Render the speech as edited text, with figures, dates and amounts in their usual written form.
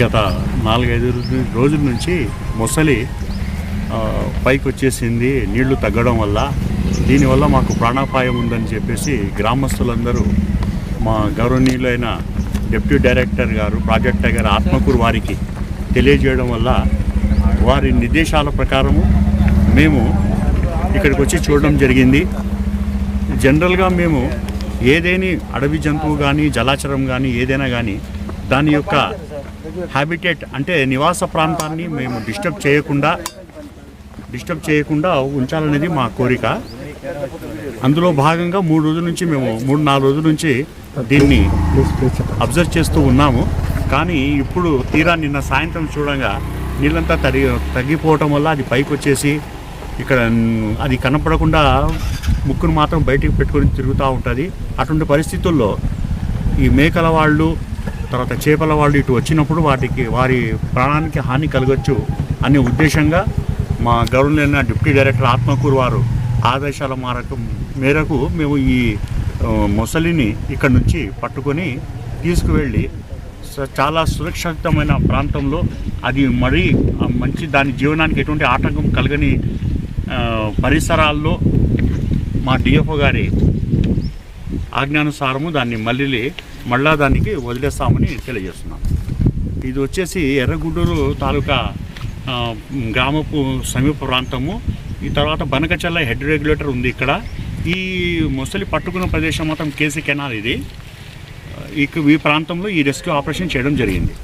గత 4-5 రోజుల నుంచి మొసలి పైకి వచ్చేసింది నీళ్లు తగ్గడం వల్ల. దీనివల్ల మాకు ప్రాణాపాయం ఉందని చెప్పేసి గ్రామస్తులందరూ మా గౌరవనీయులైన డిప్యూటీ డైరెక్టర్ గారు ప్రాజెక్ట్ టైగర్ ఆత్మకూరు వారికి తెలియజేయడం వల్ల వారి నిర్దేశాల ప్రకారము మేము ఇక్కడికి వచ్చి చూడడం జరిగింది. జనరల్గా మేము ఏదేని అడవి జంతువు కానీ జలాచరం కానీ ఏదైనా కానీ దాని యొక్క హ్యాబిటేట్ అంటే నివాస ప్రాంతాన్ని మేము డిస్టర్బ్ చేయకుండా ఉంచాలనేది మా కోరిక. అందులో భాగంగా 3-4 రోజుల నుంచి దీన్ని అబ్జర్వ్ చేస్తూ ఉన్నాము. కానీ ఇప్పుడు తీరా నిన్న సాయంత్రం చూడగా నీళ్ళంతా తగ్గిపోవటం వల్ల అది పైకి వచ్చేసి ఇక్కడ అది కనపడకుండా ముక్కును మాత్రం బయటికి పెట్టుకొని తిరుగుతూ ఉంటుంది. అటువంటి పరిస్థితుల్లో ఈ మేకల వాళ్ళు తర్వాత చేపల వాళ్ళు ఇటు వచ్చినప్పుడు వారి ప్రాణానికి హాని కలగచ్చు అనే ఉద్దేశంగా మా గవర్నమెంట్ డిప్యూటీ డైరెక్టర్ ఆత్మకూరు వారు ఆదేశాల మేరకు మేము ఈ మొసలిని ఇక్కడ నుంచి పట్టుకొని తీసుకువెళ్ళి చాలా సురక్షితమైన ప్రాంతంలో అది మరీ మంచి దాని జీవనానికి ఎటువంటి ఆటంకం కలగని పరిసరాల్లో మా డిఎఫ్ఓ గారి ఆజ్ఞానుసారము దాన్ని మళ్ళా దానికి వదిలేస్తామని తెలియజేస్తున్నాం. ఇది వచ్చేసి ఎర్రగుడ్డూరు తాలూకా గ్రామపు సమీప ప్రాంతము. ఈ తర్వాత బనకచల్ల హెడ్ రెగ్యులేటర్ ఉంది ఇక్కడ. ఈ మొసలి పట్టుకున్న ప్రదేశం మొత్తం కేసీ కెనాల్ ఇది. ఈ ప్రాంతంలో ఈ రెస్క్యూ ఆపరేషన్ చేయడం జరిగింది.